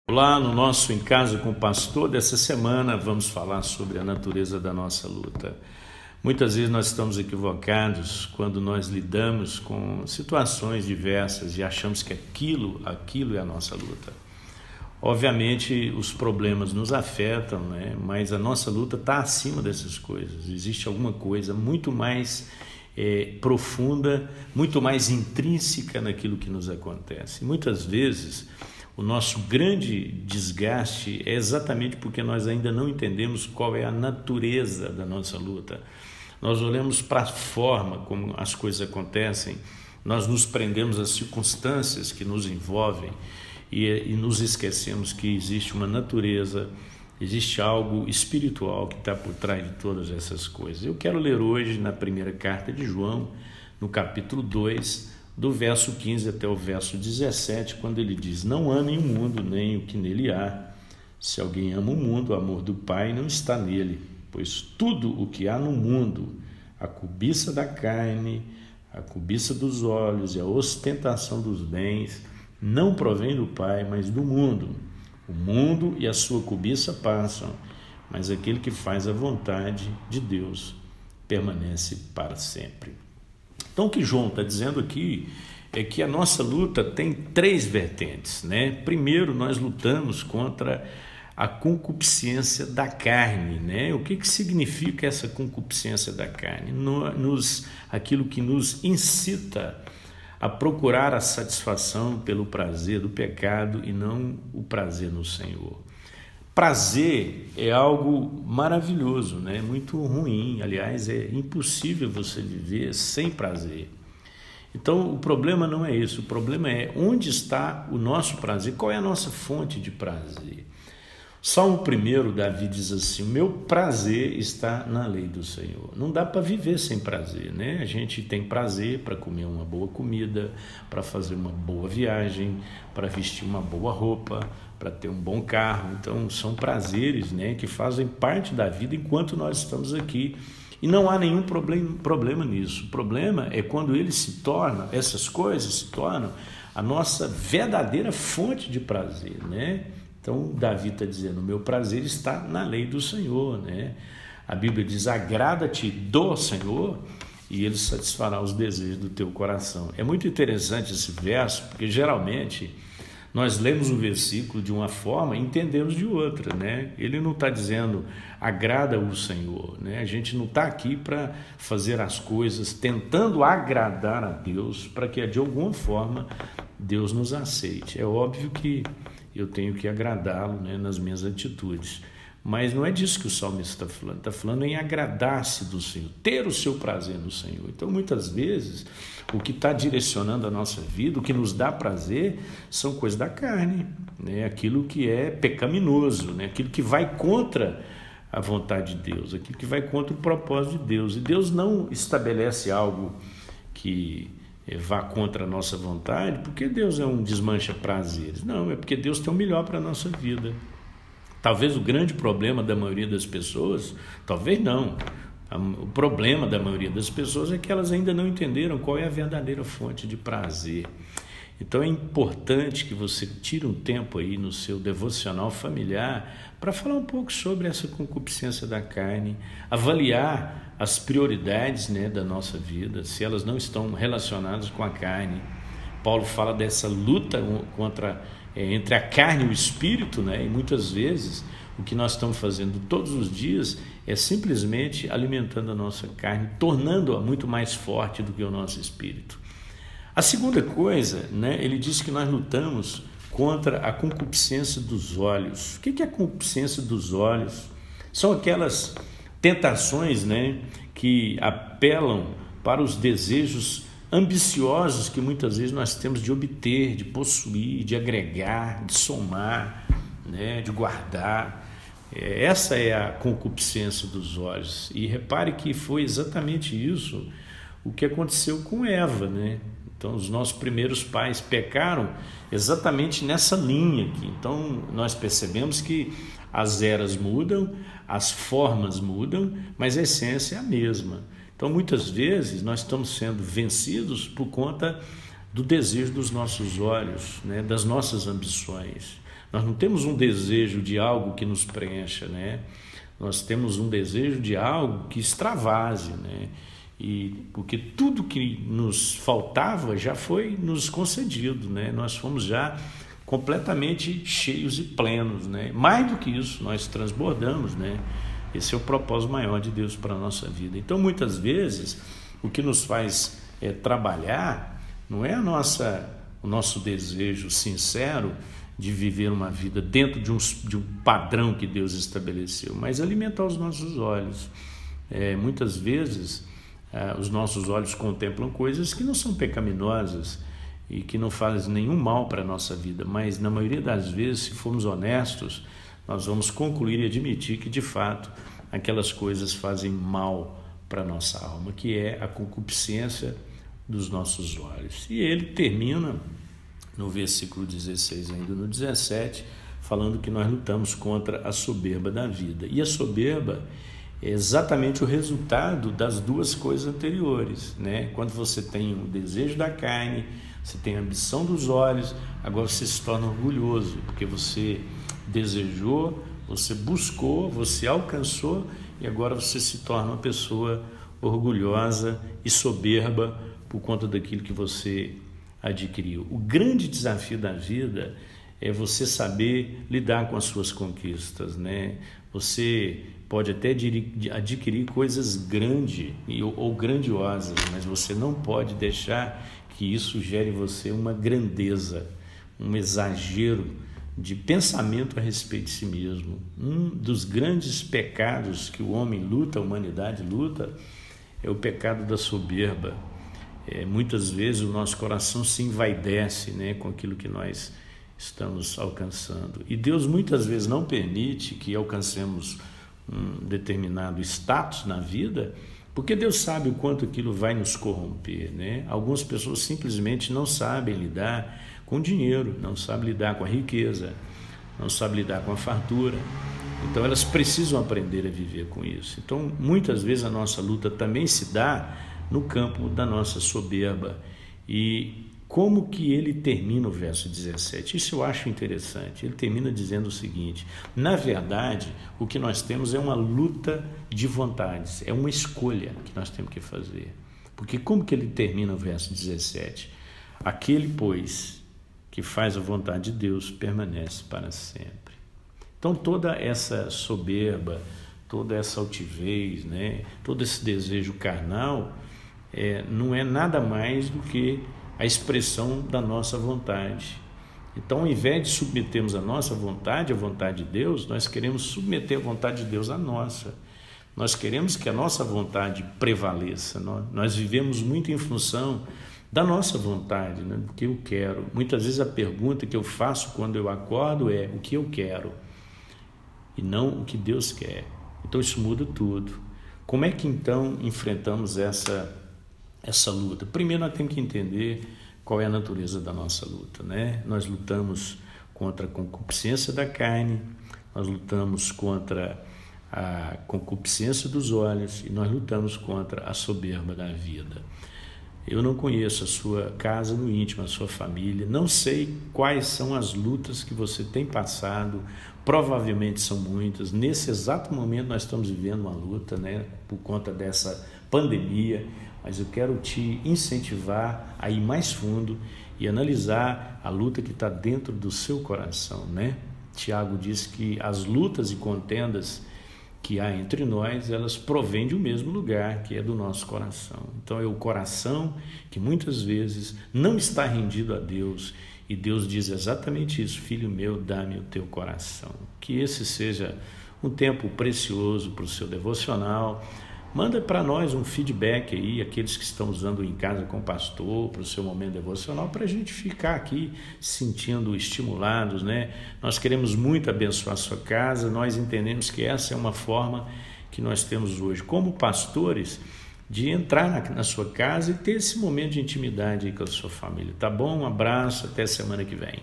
Olá, no nosso Em Casa com o Pastor dessa semana vamos falar sobre a natureza da nossa luta. Muitas vezes nós estamos equivocados quando nós lidamos com situações diversas e achamos que aquilo é a nossa luta. Obviamente os problemas nos afetam, mas a nossa luta está acima dessas coisas. Existe alguma coisa muito mais profunda, muito mais intrínseca naquilo que nos acontece. Muitas vezes o nosso grande desgaste é exatamente porque nós ainda não entendemos qual é a natureza da nossa luta. Nós olhamos para a forma como as coisas acontecem, nós nos prendemos às circunstâncias que nos envolvem e nos esquecemos que existe uma natureza, existe algo espiritual que está por trás de todas essas coisas. Eu quero ler hoje na primeira carta de João, no capítulo 2, do verso 15 até o verso 17, quando ele diz: não amem o mundo, nem o que nele há. Se alguém ama o mundo, o amor do Pai não está nele, pois tudo o que há no mundo, a cobiça da carne, a cobiça dos olhos e a ostentação dos bens, não provém do Pai, mas do mundo. O mundo e a sua cobiça passam, mas aquele que faz a vontade de Deus permanece para sempre. Então o que João está dizendo aqui é que a nossa luta tem três vertentes, Primeiro, nós lutamos contra a concupiscência da carne, O que significa essa concupiscência da carne? Aquilo que nos incita a procurar a satisfação pelo prazer do pecado e não o prazer no Senhor. Prazer é algo maravilhoso, muito ruim, aliás, é impossível você viver sem prazer. Então o problema não é esse, o problema é onde está o nosso prazer, qual é a nossa fonte de prazer. Salmo 1, Davi diz assim: o meu prazer está na lei do Senhor. Não dá para viver sem prazer, A gente tem prazer para comer uma boa comida, para fazer uma boa viagem, para vestir uma boa roupa, para ter um bom carro. Então são prazeres, que fazem parte da vida enquanto nós estamos aqui. E não há nenhum problema nisso. O problema é quando essas coisas se tornam a nossa verdadeira fonte de prazer, Então Davi está dizendo: o meu prazer está na lei do Senhor, A Bíblia diz: agrada-te do Senhor e ele satisfará os desejos do teu coração. É muito interessante esse verso, porque geralmente nós lemos um versículo de uma forma e entendemos de outra, Ele não está dizendo agrada o Senhor, A gente não está aqui para fazer as coisas tentando agradar a Deus para que de alguma forma Deus nos aceite. É óbvio que eu tenho que agradá-lo, nas minhas atitudes. Mas não é disso que o salmista está falando em agradar-se do Senhor, ter o seu prazer no Senhor. Então, muitas vezes, o que está direcionando a nossa vida, o que nos dá prazer, são coisas da carne, Aquilo que é pecaminoso, Aquilo que vai contra a vontade de Deus, aquilo que vai contra o propósito de Deus. E Deus não estabelece algo que vá contra a nossa vontade, porque Deus é um desmancha-prazeres. Não, é porque Deus tem o melhor para a nossa vida. Talvez o grande problema da maioria das pessoas, talvez não, o problema da maioria das pessoas é que elas ainda não entenderam qual é a verdadeira fonte de prazer. Então é importante que você tire um tempo aí no seu devocional familiar para falar um pouco sobre essa concupiscência da carne, avaliar as prioridades, da nossa vida, se elas não estão relacionadas com a carne. Paulo fala dessa luta entre a carne e o espírito, e muitas vezes o que nós estamos fazendo todos os dias é simplesmente alimentando a nossa carne, tornando-a muito mais forte do que o nosso espírito. A segunda coisa, ele diz que nós lutamos contra a concupiscência dos olhos. O que é a concupiscência dos olhos? São aquelas tentações, que apelam para os desejos ambiciosos que muitas vezes nós temos de obter, de possuir, de agregar, de somar, de guardar. Essa é a concupiscência dos olhos. E repare que foi exatamente isso o que aconteceu com Eva, Então, os nossos primeiros pais pecaram exatamente nessa linha aqui. Então, nós percebemos que as eras mudam, as formas mudam, mas a essência é a mesma. Então, muitas vezes, nós estamos sendo vencidos por conta do desejo dos nossos olhos, das nossas ambições. Nós não temos um desejo de algo que nos preencha, né? Nós temos um desejo de algo que extravase, né? E porque tudo que nos faltava já foi nos concedido, né? Nós fomos já completamente cheios e plenos, né? Mais do que isso, nós transbordamos, né? Esse é o propósito maior de Deus para a nossa vida. Então, muitas vezes, o que nos faz trabalhar não é o nosso desejo sincero de viver uma vida dentro de um padrão que Deus estabeleceu, mas alimentar os nossos olhos. Muitas vezes, os nossos olhos contemplam coisas que não são pecaminosas e que não fazem nenhum mal para a nossa vida, mas na maioria das vezes, se formos honestos, nós vamos concluir e admitir que de fato aquelas coisas fazem mal para a nossa alma, que é a concupiscência dos nossos olhos. E ele termina no versículo 16, ainda no 17, falando que nós lutamos contra a soberba da vida. E a soberba é exatamente o resultado das duas coisas anteriores, né? Quando você tem o desejo da carne, você tem a ambição dos olhos, agora você se torna orgulhoso, porque você desejou, você buscou, você alcançou e agora você se torna uma pessoa orgulhosa e soberba por conta daquilo que você adquiriu. O grande desafio da vida é você saber lidar com as suas conquistas, né? Você pode até adquirir coisas grandes ou grandiosas, mas você não pode deixar que isso gere em você uma grandeza, um exagero de pensamento a respeito de si mesmo. Um dos grandes pecados que o homem luta, a humanidade luta, é o pecado da soberba. Muitas vezes o nosso coração se envaidece, né, com aquilo que nós estamos alcançando. E Deus muitas vezes não permite que alcancemos um determinado status na vida, porque Deus sabe o quanto aquilo vai nos corromper, né? Algumas pessoas simplesmente não sabem lidar com dinheiro, não sabem lidar com a riqueza, não sabem lidar com a fartura. Então elas precisam aprender a viver com isso. Então muitas vezes a nossa luta também se dá no campo da nossa soberba. E como que ele termina o verso 17? Isso eu acho interessante. Ele termina dizendo o seguinte: na verdade, o que nós temos é uma luta de vontades, é uma escolha que nós temos que fazer. Porque como que ele termina o verso 17? Aquele, pois, que faz a vontade de Deus permanece para sempre. Então toda essa soberba, toda essa altivez, né, todo esse desejo carnal não é nada mais do que a expressão da nossa vontade. Então, ao invés de submetermos a nossa vontade à vontade de Deus, nós queremos submeter a vontade de Deus à nossa. Nós queremos que a nossa vontade prevaleça. Nós vivemos muito em função da nossa vontade, né? Do que eu quero. Muitas vezes a pergunta que eu faço quando eu acordo é: o que eu quero? E não o que Deus quer. Então isso muda tudo. Como é que então enfrentamos essa luta? Primeiro nós temos que entender qual é a natureza da nossa luta, né? Nós lutamos contra a concupiscência da carne, nós lutamos contra a concupiscência dos olhos e nós lutamos contra a soberba da vida. Eu não conheço a sua casa no íntimo, a sua família, não sei quais são as lutas que você tem passado, provavelmente são muitas. Nesse exato momento nós estamos vivendo uma luta, né, por conta dessa pandemia, mas eu quero te incentivar a ir mais fundo e analisar a luta que está dentro do seu coração, né? Tiago diz que as lutas e contendas que há entre nós, elas provêm de um mesmo lugar, que é do nosso coração. Então é o coração que muitas vezes não está rendido a Deus, e Deus diz exatamente isso: filho meu, dá-me o teu coração. Que esse seja um tempo precioso para o seu devocional. Manda para nós um feedback aí, aqueles que estão usando Em Casa com o Pastor, para o seu momento devocional, para a gente ficar aqui sentindo estimulados, né? Nós queremos muito abençoar a sua casa, nós entendemos que essa é uma forma que nós temos hoje, como pastores, de entrar na sua casa e ter esse momento de intimidade aí com a sua família. Tá bom? Um abraço, até semana que vem.